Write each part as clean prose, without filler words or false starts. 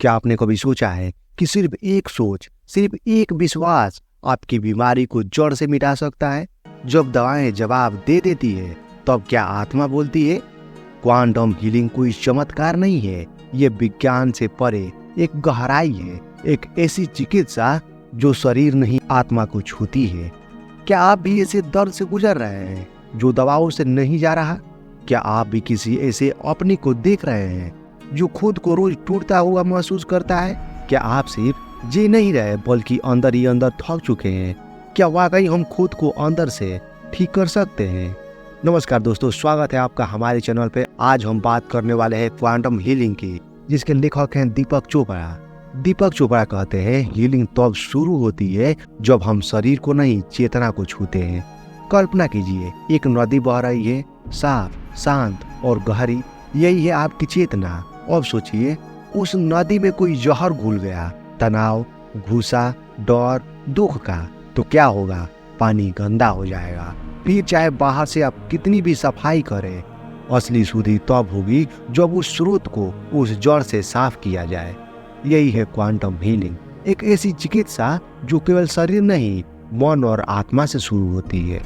क्या आपने कभी सोचा है कि सिर्फ एक सोच, सिर्फ एक विश्वास आपकी बीमारी को जड़ से मिटा सकता है? जब दवाएं जवाब दे देती है, तब क्या आत्मा बोलती है? क्वांटम हीलिंग कोई चमत्कार नहीं है, ये विज्ञान से परे एक गहराई है, एक ऐसी चिकित्सा जो शरीर नहीं आत्मा को छूती है। क्या आप भी ऐसे दर्द से गुजर रहे हैं जो दवाओं से नहीं जा रहा? क्या आप भी किसी ऐसे अपने को देख रहे हैं जो खुद को रोज टूटता हुआ महसूस करता है? क्या आप सिर्फ जी नहीं रहे बल्कि अंदर ही अंदर थक चुके हैं? क्या वाकई हम खुद को अंदर से ठीक कर सकते हैं? नमस्कार दोस्तों, स्वागत है आपका हमारे चैनल पे। आज हम बात करने वाले हैं क्वांटम हीलिंग की, जिसके लेखक हैं दीपक चोपड़ा। दीपक चोपड़ा कहते हैं हीलिंग तब शुरू होती है जब हम शरीर को नहीं, चेतना को छूते हैं। कल्पना कीजिए, एक नदी बह रही है, साफ, शांत और गहरी। यही है आपकी चेतना। अब सोचिए, उस नदी में कोई जहर घुल गया, तनाव, गुस्सा, डर, दुख का, तो क्या होगा? पानी गंदा हो जाएगा। फिर चाहे बाहर से आप कितनी भी सफाई करें, असली शुद्धि तब होगी जब उस स्रोत को, उस जड़ से साफ किया जाए। यही है क्वांटम हीलिंग, एक ऐसी चिकित्सा जो केवल शरीर नहीं, मन और आत्मा से शुरू होती है।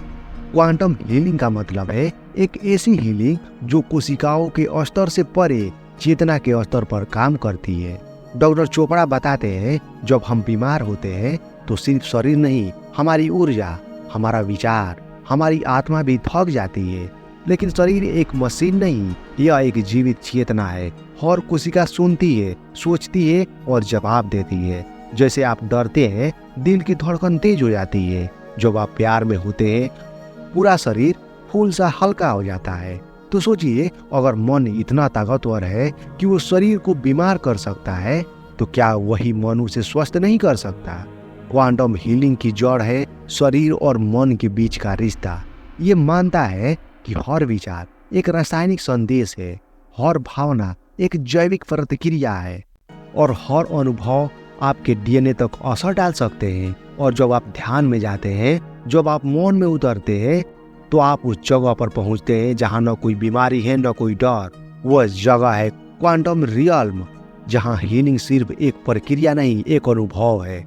क्वांटम हीलिंग का मतलब है एक ऐसी हीलिंग जो कोशिकाओं के स्तर से परे चेतना के स्तर पर काम करती है। डॉक्टर चोपड़ा बताते हैं, जब हम बीमार होते हैं तो सिर्फ शरीर नहीं, हमारी ऊर्जा, हमारा विचार, हमारी आत्मा भी थक जाती है। लेकिन शरीर एक मशीन नहीं, यह एक जीवित चेतना है। हर कोशिका सुनती है, सोचती है और जवाब देती है। जैसे आप डरते हैं, दिल की धड़कन तेज हो जाती है। जब आप प्यार में होते हैं, पूरा शरीर फूल सा हल्का हो जाता है। तो सोचिए, अगर मन इतना ताकतवर है कि वो शरीर को बीमार कर सकता है, तो क्या वही मन उसे स्वस्थ नहीं कर सकता? क्वांटम हीलिंग की जड़ है शरीर और मन के बीच का रिश्ता। ये मानता है कि हर विचार एक रासायनिक संदेश है, हर भावना एक जैविक प्रतिक्रिया है और हर अनुभव आपके डीएनए तक असर डाल सकते हैं। और जब आप ध्यान में जाते हैं, जब आप मौन में उतरते हैं, तो आप उस जगह पर पहुंचते हैं जहां न कोई बीमारी है, न कोई डर। वह जगह है क्वांटम रियल्म, जहां हीलिंग सिर्फ एक प्रक्रिया नहीं, एक अनुभव है।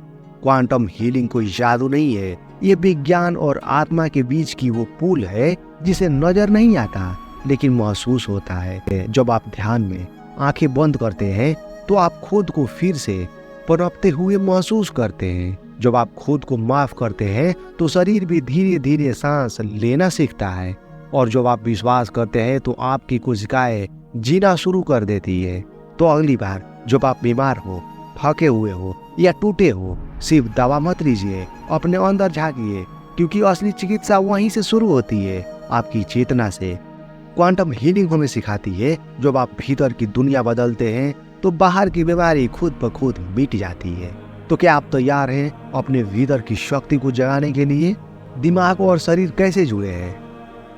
क्वांटम हीलिंग कोई जादू नहीं है, ये विज्ञान और आत्मा के बीच की वो पुल है जिसे नजर नहीं आता लेकिन महसूस होता है। जब आप ध्यान में आंखें बंद करते हैं तो आप खुद को फिर से पनपते हुए महसूस करते हैं। जब आप खुद को माफ करते हैं तो शरीर भी धीरे धीरे सांस लेना सीखता है। और जब आप विश्वास करते हैं तो आपकी कोशिकाएं जीना शुरू कर देती है। तो अगली बार जब आप बीमार हो, थके हुए हो या टूटे हो, सिर्फ दवा मत लीजिए, अपने अंदर झांकिए, क्योंकि असली चिकित्सा वहीं से शुरू होती है, आपकी चेतना से। क्वांटम हीलिंग हमें सिखाती है, जब आप भीतर की दुनिया बदलते हैं तो बाहर की बीमारी खुद ब खुद मिट जाती है। तो क्या आप तैयार हैं अपने भीतर की शक्ति को जगाने के लिए? दिमाग और शरीर कैसे जुड़े हैं?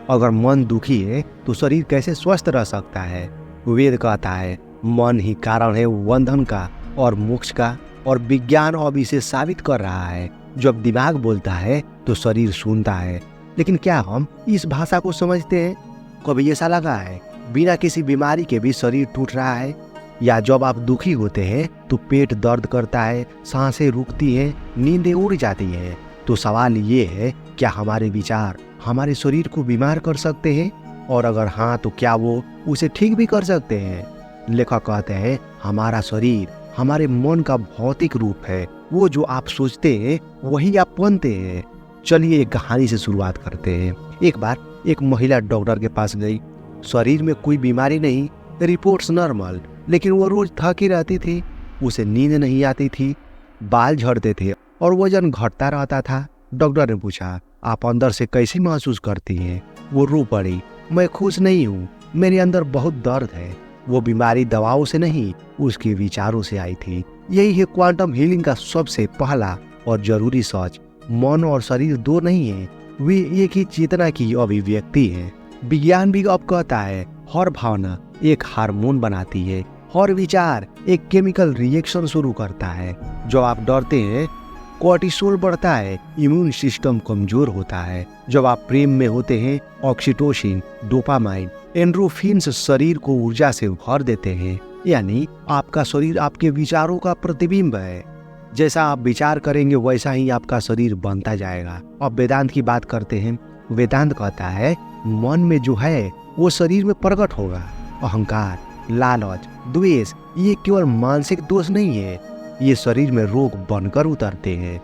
अगर मन दुखी है तो शरीर कैसे स्वस्थ रह सकता है? वेद कहता है, मन ही कारण है बंधन का और मोक्ष का, और विज्ञान अब इसे साबित कर रहा है। जब दिमाग बोलता है तो शरीर सुनता है। लेकिन क्या हम इस भाषा को समझते हैं? कभी ऐसा लगा है बिना किसी बीमारी के भी शरीर टूट रहा है? या जब आप दुखी होते हैं तो पेट दर्द करता है, सांसें रुकती हैं, नींदें उड़ जाती हैं। तो सवाल ये है, क्या हमारे विचार हमारे शरीर को बीमार कर सकते हैं? और अगर हाँ, तो क्या वो उसे ठीक भी कर सकते हैं? लेखक कहते हैं, हमारा शरीर हमारे मन का भौतिक रूप है। वो जो आप सोचते हैं वही आप बनते हैं। चलिए एक कहानी से शुरुआत करते हैं। एक बार एक महिला डॉक्टर के पास गई। शरीर में कोई बीमारी नहीं, रिपोर्ट्स नॉर्मल, लेकिन वो रोज थकी रहती थी, उसे नींद नहीं आती थी, बाल झड़ते थे और वजन घटता रहता था। डॉक्टर ने पूछा, आप अंदर से कैसे महसूस करती हैं? वो रो पड़ी, मैं खुश नहीं हूँ, मेरे अंदर बहुत दर्द है। वो बीमारी दवाओं से नहीं, उसके विचारों से आई थी। यही है क्वांटम हीलिंग का सबसे पहला और जरूरी सच। मन और शरीर दो नहीं है, वे एक ही चेतना की अभिव्यक्ति है। विज्ञान भी अब कहता है, हर भावना एक हार्मोन बनाती है, हर विचार एक केमिकल रिएक्शन शुरू करता है। जब आप डरते हैं, कोर्टिसोल बढ़ता है, इम्यून सिस्टम कमजोर होता है। जब आप प्रेम में होते हैं, ऑक्सीटोसिन, डोपामाइन, एंड्रोफिन्स शरीर को ऊर्जा से भर देते हैं। यानी आपका शरीर आपके विचारों का प्रतिबिंब है। जैसा आप विचार करेंगे वैसा ही आपका शरीर बनता जाएगा। अब वेदांत की बात करते हैं। वेदांत कहता है मन में जो है वो शरीर में प्रकट होगा। अहंकार, लालच, द्वेष ये केवल मानसिक दोष नहीं है, ये शरीर में रोग बनकर उतरते हैं।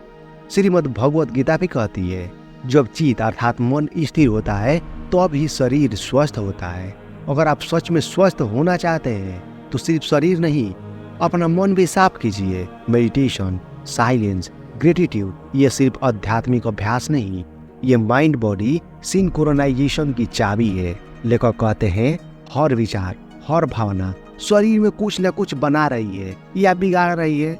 श्रीमद् भगवत गीता भी कहती है जब चित्त अर्थात मन स्थिर होता है तो अब ही शरीर स्वस्थ होता है। अगर आप सच में स्वस्थ होना चाहते हैं तो सिर्फ शरीर नहीं, अपना मन भी साफ कीजिए। मेडिटेशन, साइलेंस, ग्रेटिट्यूड ये सिर्फ आध्यात्मिक अभ्यास नहीं, ये माइंड बॉडी सिंक्रोनाइजेशन की चाबी है। लेखक कहते हैं हर विचार, हर भावना शरीर में कुछ न कुछ बना रही है या बिगाड़ रही है।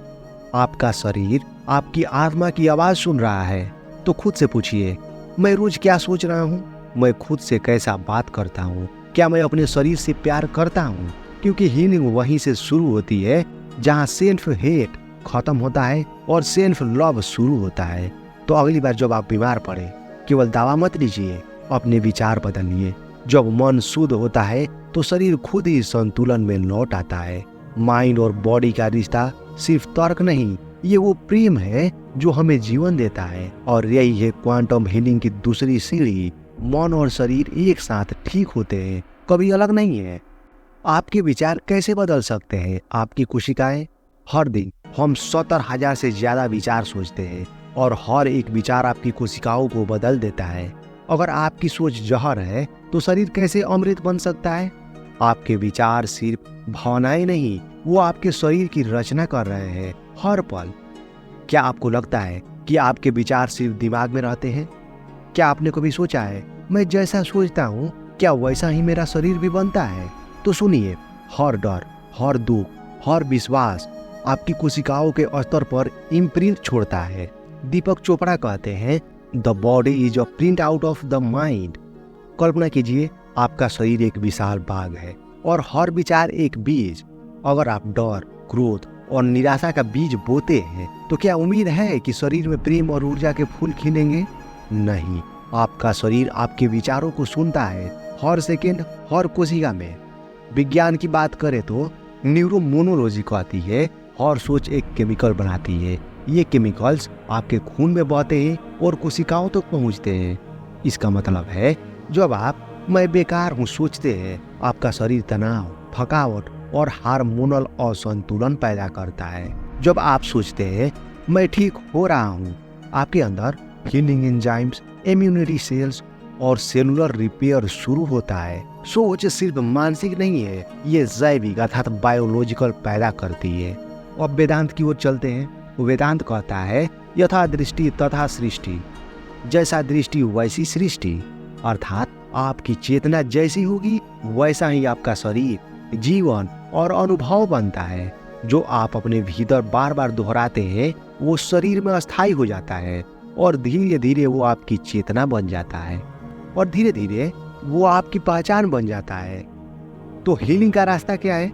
आपका शरीर आपकी आत्मा की आवाज सुन रहा है। तो खुद से पूछिए, मैं रोज क्या सोच रहा हूँ? मैं खुद से कैसा बात करता हूँ? क्या मैं अपने शरीर से प्यार करता हूँ? क्योंकि हीलिंग वहीं से शुरू होती है जहाँ सेल्फ हेट खत्म होता है और सेल्फ लव शुरू होता है। तो अगली बार जब आप बीमार पड़े केवल दवा मत लीजिए, अपने विचार बदलिए। जब मन शुद्ध होता है तो शरीर खुद ही संतुलन में लौट आता है। माइंड और बॉडी का रिश्ता सिर्फ तर्क नहीं, ये वो प्रेम है जो हमें जीवन देता है। और यही है क्वांटम हीलिंग की दूसरी सीढ़ी। मन और शरीर एक साथ ठीक होते हैं, कभी अलग नहीं है। आपके विचार कैसे बदल सकते हैं? आपकी कोशिकाएं। हर दिन हम 70,000 से ज्यादा विचार सोचते हैं और हर एक विचार आपकी कोशिकाओं को बदल देता है। अगर आपकी सोच जहर है तो शरीर कैसे अमृत बन सकता है? आपके विचार सिर्फ भावनाएं नहीं, वो आपके शरीर की रचना कर रहे हैं हर पल। क्या आपको लगता है कि आपके विचार सिर्फ दिमाग में रहते हैं? क्या आपने कभी सोचा है मैं जैसा सोचता हूँ क्या वैसा ही मेरा शरीर भी बनता है? तो सुनिए, हर डर, हर दुख, हर विश्वास आपकी कोशिकाओं के स्तर पर इम्प्रिंट छोड़ता है। दीपक चोपड़ा कहते हैं the body is a print out of the mind. कल्पना कीजिए आपका शरीर एक विशाल बाग है और हर विचार एक बीज। अगर आप डर, क्रोध और निराशा का बीज बोते हैं तो क्या उम्मीद है कि शरीर में प्रेम और ऊर्जा के फूल खिलेंगे? नहीं, आपका शरीर आपके विचारों को सुनता है हर सेकेंड, हर कोशिका में। विज्ञान की बात करें तो न्यूरोमोनोलॉजी कहती है हर सोच एक केमिकल बनाती है। ये केमिकल्स आपके खून में बहते हैं और कोशिकाओं तक पहुंचते हैं। इसका मतलब है जब आप मैं बेकार हूँ सोचते हैं, आपका शरीर तनाव, थकावट और हार्मोनल असंतुलन पैदा करता है। जब आप सोचते हैं मैं ठीक हो रहा हूँ, आपके अंदर हीलिंग एंजाइम्स, इम्यूनिटी सेल्स और सेलुलर रिपेयर शुरू होता है। सोच सिर्फ मानसिक नहीं है, ये जैविक अर्थात बायोलॉजिकल पैदा करती है। अब वेदांत की ओर चलते हैं। वेदांत कहता है यथा दृष्टि तथा सृष्टि। जैसा दृष्टि वैसी सृष्टि, अर्थात आपकी चेतना जैसी होगी वैसा ही आपका शरीर, जीवन और अनुभव बनता है। जो आप अपने भीतर बार बार दोहराते हैं वो शरीर में अस्थायी हो जाता है और धीरे धीरे वो आपकी चेतना बन जाता है और धीरे धीरे वो आपकी पहचान बन जाता है। तो हीलिंग का रास्ता क्या है?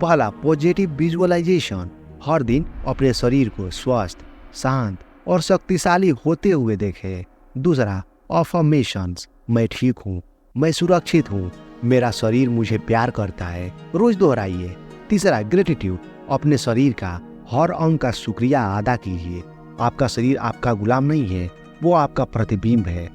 पहला, पॉजिटिव विजुअलाइजेशन। हर दिन अपने शरीर को स्वस्थ, शांत और शक्तिशाली होते हुए देखें। दूसरा, अफर्मेशंस। मैं ठीक हूँ, मैं सुरक्षित हूँ, मेरा शरीर मुझे प्यार करता है। रोज दोहराइए। तीसरा, ग्रेटिट्यूड। अपने शरीर का हर अंग का शुक्रिया अदा कीजिए। आपका शरीर आपका गुलाम नहीं है, वो आपका प्रतिबिंब है।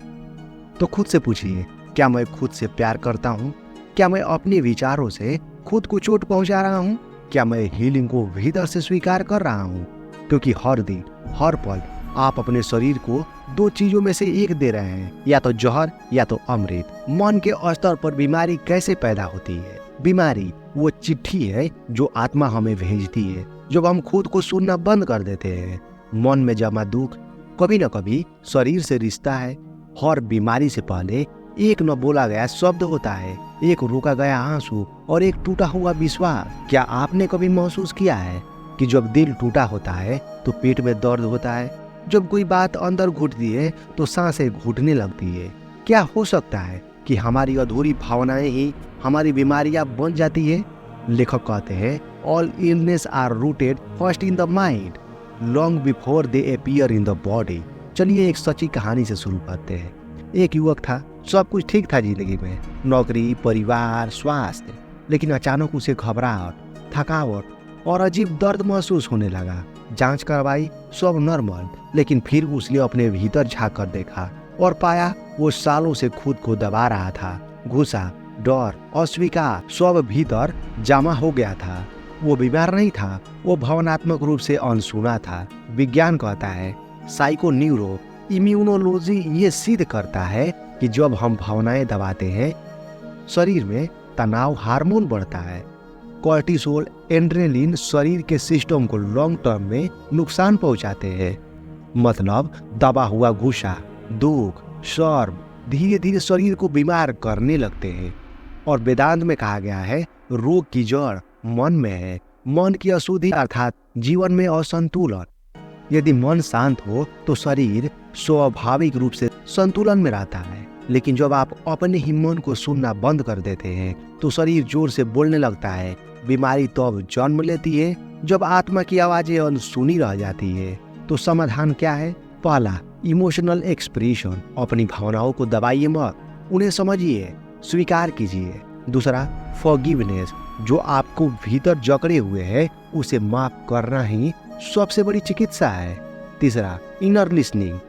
तो खुद से पूछिए, क्या मैं खुद से प्यार करता हूँ? क्या मैं अपने विचारों से खुद को चोट पहुंचा रहा हूँ? क्या मैं हीलिंग को भीतर से स्वीकार कर रहा हूँ? क्योंकि हर दिन, हर पल आप अपने शरीर को दो चीजों में से एक दे रहे हैं, या तो जहर या तो अमृत। मन के स्तर पर बीमारी कैसे पैदा होती है? बीमारी वो चिट्ठी है जो आत्मा हमें भेजती है जब हम खुद को सुनना बंद कर देते हैं। मन में जमा दुख कभी न कभी शरीर से रिश्ता है। हर बीमारी से पहले एक न बोला गया शब्द होता है, एक रोका गया आंसू और एक टूटा हुआ विश्वास। क्या आपने कभी महसूस किया है कि जब दिल टूटा होता है तो पेट में दर्द होता है? जब कोई बात अंदर घुटती है तो सांसें घुटने लगती है। क्या हो सकता है कि हमारी अधूरी भावनाएं ही हमारी बीमारियां बन जाती है? लेखक कहते हैं all illness are rooted first in the mind long before they appear in the body. चलिए एक सच्ची कहानी से शुरू करते हैं। एक युवक था, सब कुछ ठीक था जिंदगी में, नौकरी, परिवार, स्वास्थ्य। लेकिन अचानक उसे घबराहट, थकावट और अजीब दर्द महसूस होने लगा। जांच करवाई, सब नॉर्मल, लेकिन फिर उसने अपने भीतर झांक कर देखा और पाया वो सालों से खुद को दबा रहा था। गुस्सा, डर, अस्वीकार सब भीतर जमा हो गया था। वो बीमार नहीं था, वो भावनात्मक रूप से अनसुना था। विज्ञान कहता है, साइको न्यूरो इम्यूनोलॉजी ये सिद्ध करता है कि जब हम भावनाएं दबाते हैं, शरीर में तनाव हार्मोन बढ़ता है। कोर्टिसोल, एड्रेनलिन शरीर के सिस्टम को लॉन्ग टर्म में नुकसान पहुंचाते हैं। मतलब दबा हुआ गुस्सा, दुख, शर्म धीरे धीरे शरीर को बीमार करने लगते हैं। और वेदांत में कहा गया है, रोग की जड़ मन में है। मन की अशुद्धि अर्थात जीवन में असंतुलन। यदि मन शांत हो तो शरीर स्वाभाविक रूप से संतुलन में रहता है। लेकिन जब आप अपने ही मन को सुनना बंद कर देते हैं तो शरीर जोर से बोलने लगता है। बीमारी तब जन्म लेती है जब आत्मा की आवाजें अनसुनी रह जाती है। तो समाधान क्या है? पहला, इमोशनल एक्सप्रेशन। अपनी भावनाओं को दबाइए मत, उन्हें समझिए, स्वीकार कीजिए। दूसरा, फॉरगिवनेस। जो आपको भीतर जकड़े हुए है उसे माफ करना ही सबसे बड़ी चिकित्सा है। तीसरा, इनर लिसनिंग।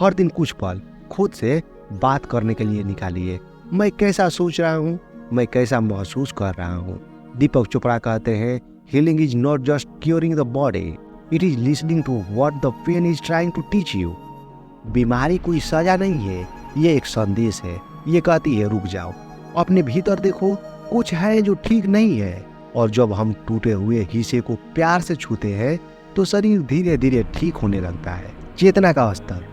हर दिन कुछ पल खुद से बात करने के लिए निकालिए। मैं कैसा सोच रहा हूँ, मैं कैसा महसूस कर रहा हूँ। दीपक चोपड़ा कहते हैं, healing is not just curing the body, it is listening to what the pain is trying to teach you. बीमारी कोई सजा नहीं है, ये एक संदेश है। ये कहती है, रुक जाओ, अपने भीतर देखो, कुछ है जो ठीक नहीं है। और जब हम टूटे हुए हिस्से को प्यार से छूते हैं तो शरीर धीरे धीरे ठीक होने लगता है। चेतना का स्तर।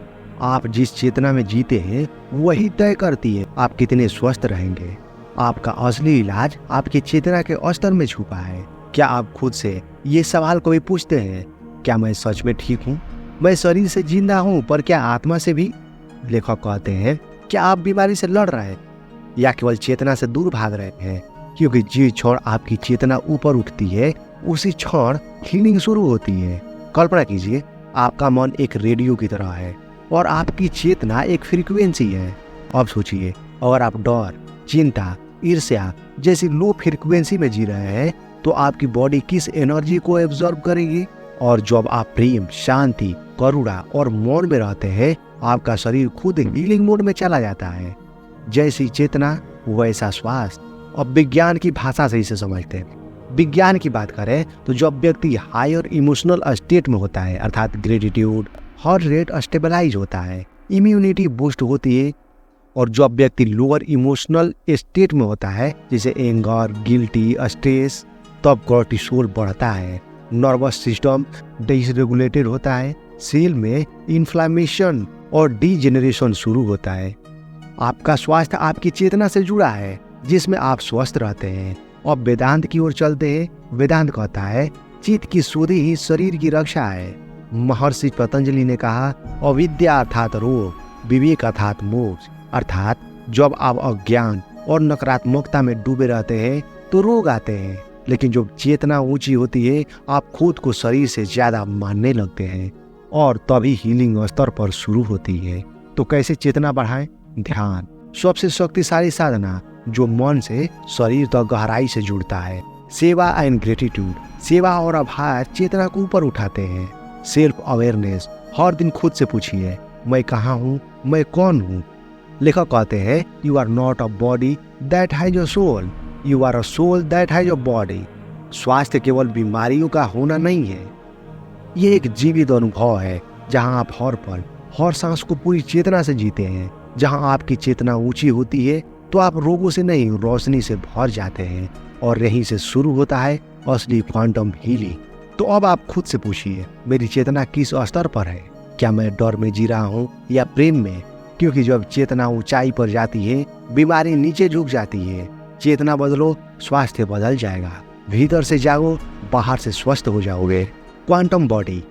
आप जिस चेतना में जीते हैं वही तय करती है आप कितने स्वस्थ रहेंगे। आपका असली इलाज आपकी चेतना के स्तर में छुपा है। क्या आप खुद से ये सवाल कभी पूछते हैं, क्या मैं सच में ठीक हूँ? मैं शरीर से जिंदा हूँ पर क्या आत्मा से भी? लेखक कहते हैं, क्या आप बीमारी से लड़ रहे हैं या केवल चेतना से दूर भाग रहे हैं? क्योंकि जिस क्षण आपकी चेतना ऊपर उठती है उसी क्षण हीलिंग शुरू होती है। कल्पना कीजिए, आपका मन एक रेडियो की तरह है और आपकी चेतना एक फ्रीक्वेंसी है। अब सोचिए, अगर आप डर, चिंता, ईर्ष्या जैसी लो फ्रीक्वेंसी में जी रहे हैं तो आपकी बॉडी किस एनर्जी को एब्जॉर्ब करेगी? और जब आप प्रेम, शांति, करुणा और मौन में रहते हैं, आपका शरीर खुद हीलिंग मोड में चला जाता है। जैसी चेतना वैसा स्वास्थ्य। अब विज्ञान की भाषा से इसे समझते हैं। विज्ञान की बात करें तो जब व्यक्ति हायर इमोशनल स्टेट में होता है, अर्थात ग्रेटिट्यूड, हार्ट रेट स्टेबलाइज होता है, इम्यूनिटी बूस्ट होती है। और जब व्यक्ति लोअर इमोशनल स्टेट में होता है, जैसे एंगर, गिल्टी, स्ट्रेस, तब कोर्टिसोल बढ़ता है, नर्वस सिस्टम डिसरेगुलेटेड होता है, सेल में इन्फ्लामेशन और डीजेनरेशन शुरू होता है। आपका स्वास्थ्य आपकी चेतना से जुड़ा है जिसमें आप स्वस्थ रहते हैं। अब वेदांत की ओर चलते हैं। वेदांत कहता है, चित्त की शुद्धि ही शरीर की रक्षा है। महर्षि पतंजलि ने कहा, अविद्या अर्थात रोग, विवेक अर्थात मोक्ष। अर्थात जब आप अज्ञान और नकारात्मकता में डूबे रहते हैं तो रोग आते हैं, लेकिन जब चेतना ऊंची होती है आप खुद को शरीर से ज्यादा मानने लगते हैं और तभी हीलिंग स्तर पर शुरू होती है। तो कैसे चेतना बढ़ाएं? ध्यान सबसे शक्तिशाली साधना जो मन से शरीर तक गहराई से जुड़ता है। सेवा एंड ग्रेटिट्यूड। सेवा और आभार चेतना को ऊपर उठाते हैं। Self awareness. हर दिन खुद से पूछिए, मैं कहाँ हूँ, मैं कौन हूँ? लेखक कहते हैं, you are not a body that has a soul, you are a soul that has a body. स्वास्थ्य केवल बीमारियों का होना नहीं है, ये एक जीवित अनुभव है जहाँ आप हर पल, हर सांस को पूरी चेतना से जीते हैं। जहाँ आपकी चेतना ऊंची होती है तो आप रोगों से नहीं, रोशनी से भर जाते हैं और यहीं से शुरू होता है असली क्वांटम हीलिंग। तो अब आप खुद से पूछिए, मेरी चेतना किस स्तर पर है? क्या मैं डर में जी रहा हूँ या प्रेम में? क्योंकि जब चेतना ऊंचाई पर जाती है बीमारी नीचे झुक जाती है। चेतना बदलो, स्वास्थ्य बदल जाएगा। भीतर से जागो, बाहर से स्वस्थ हो जाओगे। क्वांटम बॉडी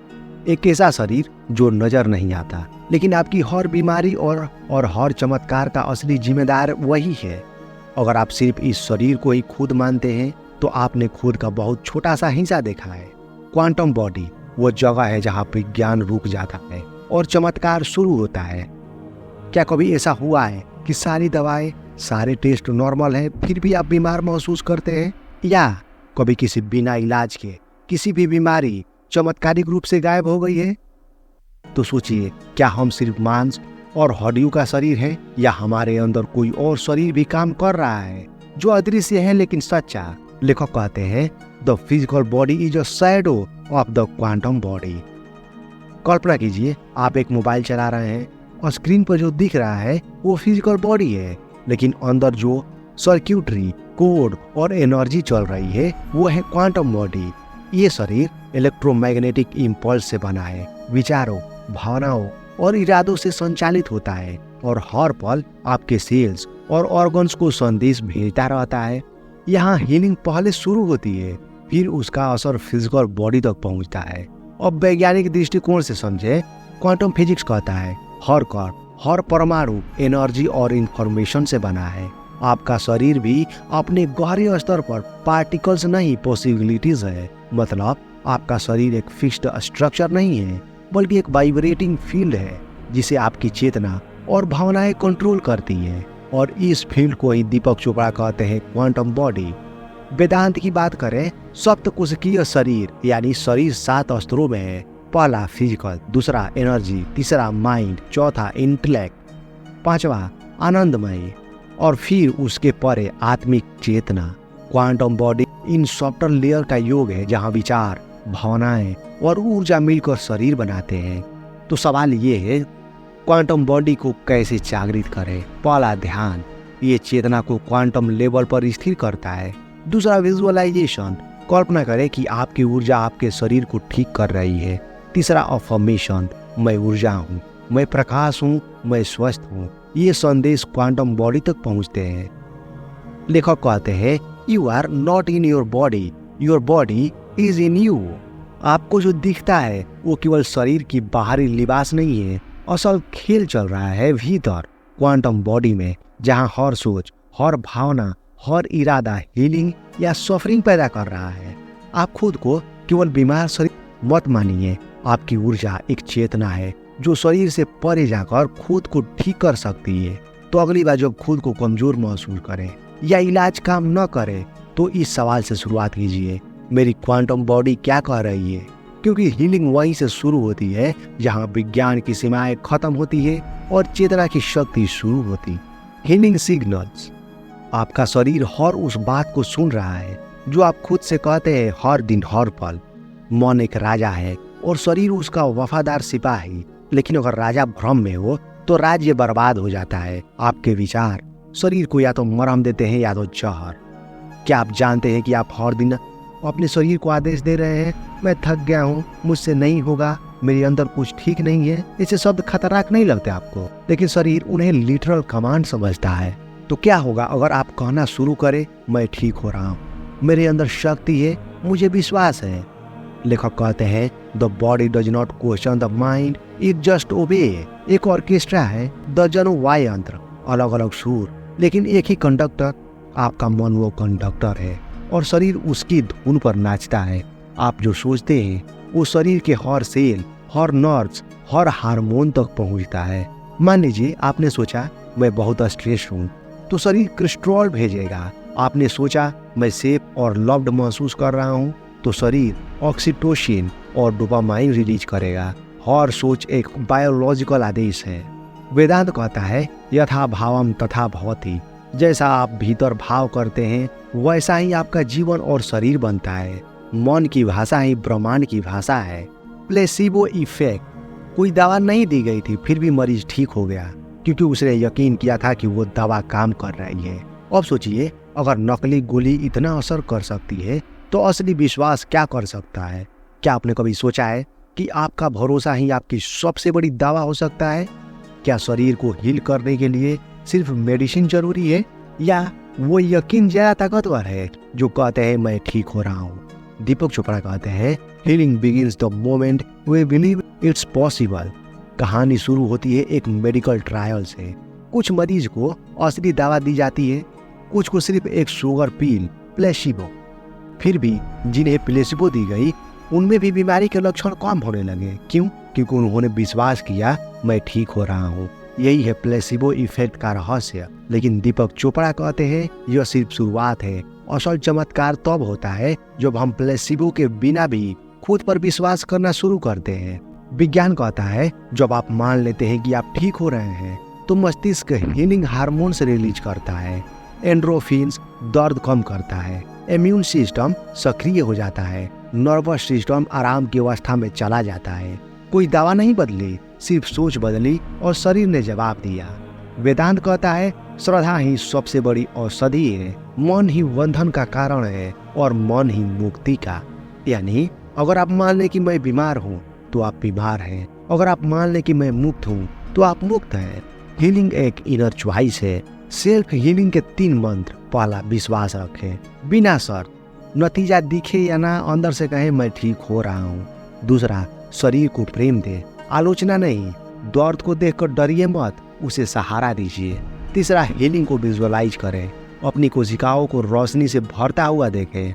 एक ऐसा शरीर जो नजर नहीं आता, लेकिन आपकी हर बीमारी और हर चमत्कार का असली जिम्मेदार वही है। अगर आप सिर्फ इस शरीर को ही खुद मानते हैं तो आपने खुद का बहुत छोटा सा हिस्सा देखा है। क्वांटम बॉडी वो जगह है जहाँ विज्ञान रुक जाता है और चमत्कार शुरू होता है। क्या कभी ऐसा हुआ है कि सारी दवाएं, सारे टेस्ट नॉर्मल हैं, फिर भी आप बीमार महसूस करते हैं? या कभी किसी बिना इलाज के किसी भी बीमारी चमत्कारिक रूप से गायब हो गई है? तो सोचिए, क्या हम सिर्फ मांस और हड्डियों का शरीर है, या हमारे अंदर कोई और शरीर भी काम कर रहा है जो अदृश्य है लेकिन सच्चा? लेखक कहते हैं, the physical body is a shadow of the quantum body. कल्पना कीजिए, आप एक मोबाइल चला रहे हैं और स्क्रीन पर जो दिख रहा है वो फिजिकल बॉडी है, लेकिन अंदर जो सर्क्यूटरी, कोड और एनर्जी चल रही है वो है क्वांटम बॉडी। ये शरीर इलेक्ट्रोमैग्नेटिक इम्पल्स से बना है, विचारों, भावनाओं और इरादों से संचालित होता है और हर पल आपके सेल्स और ऑर्गन्स को संदेश भेजता रहता है। यहाँ हीलिंग पहले शुरू होती है, फिर उसका असर फिजिकल बॉडी तक पहुंचता है। अब वैज्ञानिक दृष्टिकोण से समझे, क्वांटम फिजिक्स कहता है हर कण, हर परमाणु एनर्जी और इंफॉर्मेशन से बना है। आपका शरीर भी अपने गहरे स्तर पर पार्टिकल्स नहीं, पॉसिबिलिटीज है। मतलब आपका शरीर एक फिक्स्ड स्ट्रक्चर नहीं है, बल्कि एक वाइब्रेटिंग फील्ड है जिसे आपकी चेतना और भावनाएं कंट्रोल करती हैं। और इस फील्ड को ही दीपक चोपड़ा कहते हैं क्वांटम बॉडी। वेदांत की बात करें, सप्तकोशिकीय शरीर यानी शरीर 7 स्तरों में है। पहला फिजिकल, दूसरा एनर्जी, तीसरा माइंड, चौथा इंटेलेक्ट, पांचवा आनंदमय और फिर उसके परे आत्मिक चेतना। क्वांटम बॉडी इन सॉफ्टवेयर लेयर का योग है जहां विचार, भावनाएं और ऊर्जा मिलकर शरीर बनाते हैं। तो सवाल ये है, क्वांटम बॉडी को कैसे जागृत करें? पहला ध्यान, ये चेतना को क्वांटम लेवल पर स्थिर करता है। दूसरा विजुअलाइजेशन, कल्पना करें कि आपकी ऊर्जा आपके शरीर को ठीक कर रही है। तीसरा अफर्मेशन, मैं ऊर्जा हूँ, मैं प्रकाश हूँ, मैं स्वस्थ हूँ। ये संदेश क्वांटम बॉडी तक पहुँचते हैं। लेखक कहते हैं, you are not in your body is in you. आपको जो दिखता है वो केवल शरीर की बाहरी लिबास नहीं है, असल खेल चल रहा है भीतर क्वांटम बॉडी में, जहां हर सोच, हर भावना, हर इरादा हीलिंग या सफरिंग पैदा कर रहा है। आप खुद को केवल बीमार शरीर मत मानिए। आपकी ऊर्जा एक चेतना है जो शरीर से परे जाकर खुद को ठीक कर सकती है। तो अगली बार जब खुद को कमजोर महसूस करें या इलाज काम न करे, तो इस सवाल से शुरुआत कीजिए, मेरी क्वांटम बॉडी क्या कह रही है? क्योंकि हीलिंग वहीं से शुरू होती है जहां विज्ञान की सीमाएं खत्म होती है और चेतना की शक्ति शुरू होती। हीलिंग सिग्नल्स, आपका शरीर हर उस बात को सुन रहा है जो आप खुद से कहते हैं हर दिन हर पल। मन एक राजा है और शरीर उसका वफादार सिपाही, लेकिन अगर राजा भ्रम में हो तो राज्य बर्बाद हो जाता है। आपके विचार शरीर को या तो मरहम देते हैं या तो जहर। क्या आप जानते हैं कि आप हर दिन अपने शरीर को आदेश दे रहे हैं, मैं थक गया हूँ, मुझसे नहीं होगा, मेरे अंदर कुछ ठीक नहीं है? ऐसे शब्द खतरनाक नहीं लगते आपको, लेकिन शरीर उन्हें लिटरल कमांड समझता है। तो क्या होगा अगर आप कहना शुरू करें, मैं ठीक हो रहा हूँ, मेरे अंदर शक्ति है, मुझे विश्वास है। लेखक कहते हैं, the body does not question the mind, it just obey. एक ऑर्केस्ट्रा है, दर्जनों वाद्य यंत्र, अलग अलग सुर, लेकिन एक ही कंडक्टर। आपका मन वो कंडक्टर है और शरीर उसकी धुन पर नाचता है। आप जो सोचते हैं वो शरीर के हर सेल, हर नर्व्स, हर हार्मोन तक पहुंचता है। मान लीजिए आपने सोचा मैं बहुत स्ट्रेस हूँ, तो शरीर क्रिस्टोल भेजेगा। आपने सोचा मैं सेफ और लव्ड महसूस कर रहा हूँ, तो शरीर ऑक्सीटोसिन और डोपामाइन रिलीज करेगा। हर सोच एक बायोलॉजिकल आदेश है। वेदांत कहता है, यथा भावम तथा भवति। जैसा आप भीतर भाव करते हैं वैसा ही आपका जीवन और शरीर बनता है। मन की भाषा ही ब्रह्मांड की भाषा है। प्लेसिबो इफेक्ट, कोई दवा नहीं दी गई थी फिर भी मरीज ठीक हो गया क्योंकि उसने यकीन किया था कि वो दवा काम कर रही है। अब सोचिए, अगर नकली गोली इतना असर कर सकती है तो असली विश्वास क्या कर सकता है? क्या आपने कभी सोचा है कि आपका भरोसा ही आपकी सबसे बड़ी दवा हो सकता है? क्या शरीर को हील करने के लिए सिर्फ मेडिसिन जरूरी है, या वो यकीन ज्यादा ताकतवर है जो कहते हैं मैं ठीक हो रहा हूँ? दीपक चोपड़ा कहते हैं, healing begins the moment we believe it's possible. कहानी शुरू होती है एक मेडिकल ट्रायल से। कुछ मरीज को असली दवा दी जाती है, कुछ को सिर्फ एक शुगर पील, प्लेसिबो। फिर भी जिन्हें प्लेसिबो दी गई उनमें भी बीमारी के लक्षण कम होने लगे। क्यों? क्योंकि उन्होंने विश्वास किया मैं ठीक हो रहा हूँ। यही है प्लेसिबो इफेक्ट का रहस्य। लेकिन दीपक चोपड़ा कहते हैं यह सिर्फ शुरुआत है, असल चमत्कार तब होता है जब हम प्लेसिबो के बिना भी खुद पर विश्वास करना शुरू करते हैं। विज्ञान कहता है जब आप मान लेते हैं कि आप ठीक हो रहे हैं तो मस्तिष्क हीलिंग हार्मोन्स रिलीज करता है। एंड्रोफिन्स दर्द कम करता है, इम्यून सिस्टम सक्रिय हो जाता है, नर्वस सिस्टम आराम की अवस्था में चला जाता है। कोई दवा नहीं बदली, सिर्फ सोच बदली और शरीर ने जवाब दिया। वेदांत कहता है श्रद्धा ही सबसे बड़ी औषधि है, मन ही बंधन का कारण है और मन ही मुक्ति का। यानी अगर आप मान लें कि मैं बीमार हूँ तो आप बीमार हैं, अगर आप मान लें कि मैं मुक्त हूँ तो आप मुक्त हैं। हीलिंग एक इनर चॉइस है। सेल्फ हीलिंग के 3 मंत्र। पहला, विश्वास रखें बिना शर्त, नतीजा दिखे या ना अंदर से कहें मैं ठीक हो रहा हूँ। दूसरा, शरीर को प्रेम दे, आलोचना नहीं, दर्द को देखकर डरिए मत, उसे सहारा दीजिए। तीसरा, हीलिंग को विजुअलाइज करें, अपनी कोशिकाओं को रोशनी से भरता हुआ देखें।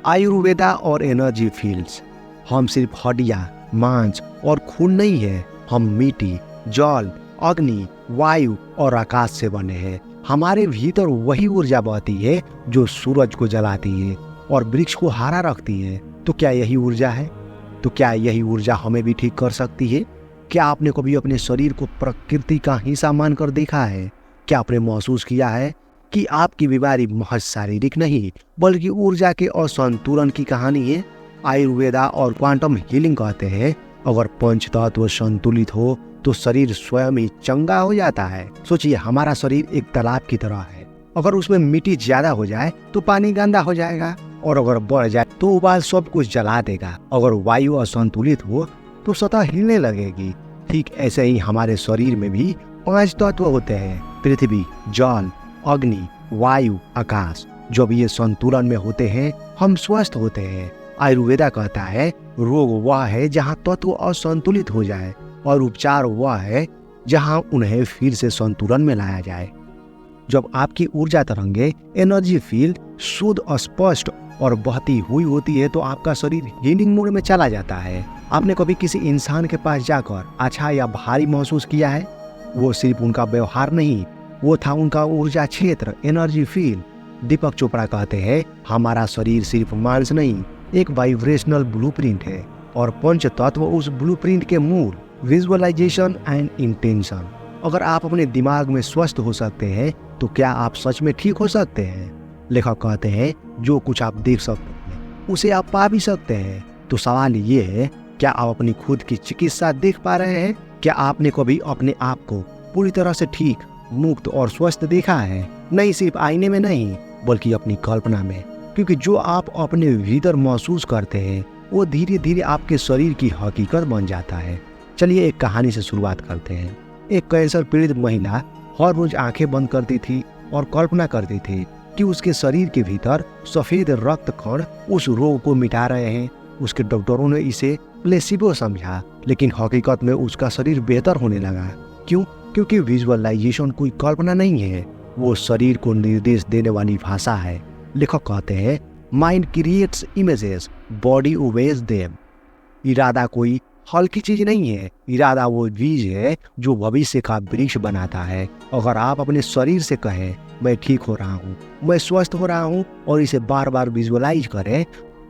आयुर्वेदा और एनर्जी फील्ड्स। हम सिर्फ हड्डियां, मांस और खून नहीं है, हम मिट्टी, जल, अग्नि, वायु और आकाश से बने हैं। हमारे भीतर वही ऊर्जा बहती है जो सूरज को जलाती है और वृक्ष को हरा रखती है। तो क्या यही ऊर्जा है? तो क्या यही ऊर्जा हमें भी ठीक कर सकती है? क्या आपने कभी अपने शरीर को प्रकृति का हिस्सा मानकर देखा है? क्या आपने महसूस किया है कि आपकी बीमारी महज शारीरिक नहीं बल्कि ऊर्जा के असंतुलन की कहानी है? आयुर्वेदा और क्वांटम हीलिंग कहते हैं अगर पंच तत्व संतुलित हो तो शरीर स्वयं ही चंगा हो जाता है। सोचिए, हमारा शरीर एक तालाब की तरह है। अगर उसमें मिट्टी ज्यादा हो जाए तो पानी गंदा हो जाएगा और अगर बढ़ जाए तो उबाल सब कुछ जला देगा। अगर वायु असंतुलित हो तो सतह हिलने लगेगी। ठीक ऐसे ही हमारे शरीर में भी 5 तत्व होते हैं, पृथ्वी, जल, अग्नि, वायु, आकाश। जब ये संतुलन में होते हैं हम स्वस्थ होते हैं। आयुर्वेदा कहता है रोग वह है जहाँ तत्व असंतुलित हो जाए और उपचार वह है जहां उन्हें फिर से संतुलन में लाया जाए। जब आपकी ऊर्जा तरंगे, एनर्जी फील्ड शुद्ध, स्पष्ट और बहती हुई होती है तो आपका शरीर हीलिंग मोड में चला जाता है। आपने कभी किसी इंसान के पास जाकर अच्छा या भारी महसूस किया है? वो सिर्फ उनका व्यवहार नहीं, वो था उनका ऊर्जा क्षेत्र, एनर्जी फील्ड। दीपक चोपड़ा कहते हैं हमारा शरीर सिर्फ मांस नहीं, एक वाइब्रेशनल ब्लूप्रिंट है और पंच तत्व उस ब्लूप्रिंट के मूल। Visualisation and intention. अगर आप अपने दिमाग में स्वस्थ हो सकते हैं तो क्या आप सच में ठीक हो सकते हैं? लेखक कहते हैं जो कुछ आप देख सकते हैं उसे आप पा भी सकते हैं। तो सवाल ये है, क्या आप अपनी खुद की चिकित्सा देख पा रहे हैं? क्या आपने कभी अपने आप को पूरी तरह से ठीक, मुक्त और स्वस्थ देखा है? नहीं सिर्फ आईने में नहीं बल्कि अपनी कल्पना में। क्योंकि जो आप अपने भीतर महसूस करते हैं वो धीरे धीरे आपके शरीर की हकीकत बन जाता है। चलिए एक कहानी से शुरुआत करते हैं। एक कैंसर पीड़ित महिला हर रोज आंखें बंद करती थी और कल्पना करती थी कि उसके शरीर के भीतर सफेद रक्त कण उस रोग को मिटा रहे हैं। उसके डॉक्टरों ने इसे प्लेसिबो समझा, लेकिन हकीकत में उसका शरीर बेहतर होने लगा। क्यों? क्योंकि विजुअलाइजेशन कोई कल्पना नहीं है, वो शरीर को निर्देश देने वाली भाषा है। लेखक कहते हैं mind creates images, body obeys them. इरादा कोई हल्की चीज नहीं है, इरादा वो बीज है जो भविष्य का वृक्ष बनाता है। अगर आप अपने शरीर से कहें मैं ठीक हो रहा हूँ, मैं स्वस्थ हो रहा हूँ और इसे बार बार विजुअलाइज करें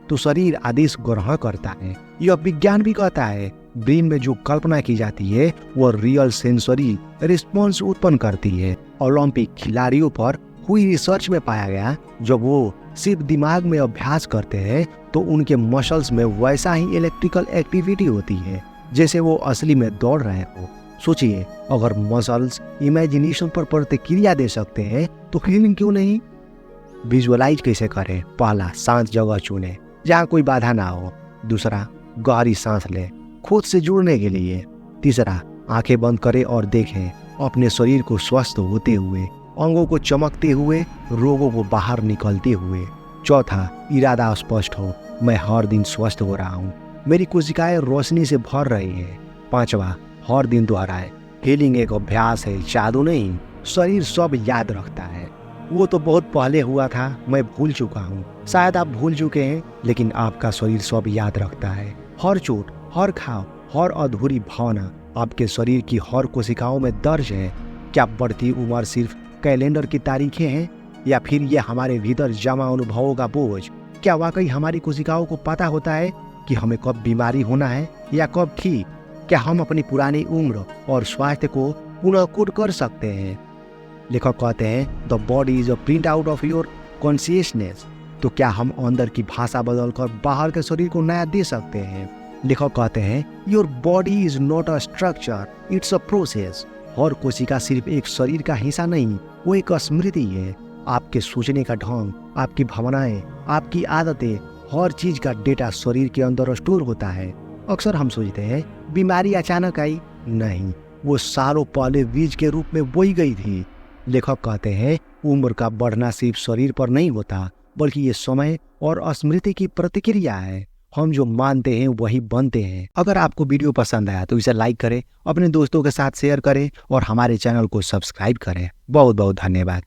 तो शरीर आदेश ग्रहण करता है। यह विज्ञान भी कहता है ब्रेन में जो कल्पना की जाती है वो रियल सेंसरी रिस्पॉन्स उत्पन्न करती है। ओलंपिक खिलाड़ियों पर हुई रिसर्च में पाया गया जब वो सिर्फ दिमाग में अभ्यास करते हैं तो उनके मसल्स में वैसा ही इलेक्ट्रिकल एक्टिविटी होती है जैसे वो असली में दौड़ रहे हो। सोचिए, अगर मसल्स इमेजिनेशन पर प्रतिक्रिया दे सकते हैं तो हीलिंग क्यों नहीं? विजुअलाइज कैसे करें? पहला, शांत जगह चुने जहाँ कोई बाधा ना हो। दूसरा, गहरी सांस लें खुद से जुड़ने के लिए। तीसरा, आंखें बंद करें और देखें अपने शरीर को स्वस्थ होते हुए, अंगों को चमकते हुए, रोगों को बाहर निकलते हुए। चौथा, इरादा स्पष्ट हो, मैं हर दिन स्वस्थ हो रहा हूँ, मेरी कोशिकाएं रोशनी से भर रही है। पांचवा, हर दिन दोहराए, हीलिंग एक अभ्यास है, जादू नहीं। शरीर सब याद रखता है। वो तो बहुत पहले हुआ था, मैं भूल चुका हूँ। शायद आप भूल चुके हैं, लेकिन आपका शरीर सब याद रखता है। हर चोट, हर घाव, हर अधूरी भावना आपके शरीर की हर कोशिकाओं में दर्ज है। क्या बढ़ती उम्र सिर्फ कैलेंडर की तारीखें हैं या फिर ये हमारे भीतर जमा अनुभवों का बोझ? क्या वाकई हमारी कोशिकाओं को पता होता है कि हमें कब बीमारी होना है या कब ठीक? क्या हम अपनी पुरानी उम्र और स्वास्थ्य को पुनः कोड कर सकते हैं? लेखक कहते हैं the body is a print out of your consciousness. तो क्या हम अंदर की भाषा बदलकर बाहर के शरीर को नया दे सकते हैं? लेखक कहते हैं your body is not a structure, it's a process. हर कोशिका सिर्फ एक शरीर का हिस्सा नहीं, वो एक स्मृति है। आपके सोचने का ढंग, आपकी भावनाएं, आपकी आदतें, हर चीज का डेटा शरीर के अंदर स्टोर होता है। अक्सर हम सोचते हैं बीमारी अचानक आई, नहीं, वो सालों पहले बीज के रूप में बोई गई थी। लेखक कहते हैं उम्र का बढ़ना सिर्फ शरीर पर नहीं होता, बल्कि ये समय और स्मृति की प्रतिक्रिया है। हम जो मानते हैं वही बनते हैं। अगर आपको वीडियो पसंद आया तो इसे लाइक करें, अपने दोस्तों के साथ शेयर करें और हमारे चैनल को सब्सक्राइब करें। बहुत बहुत धन्यवाद।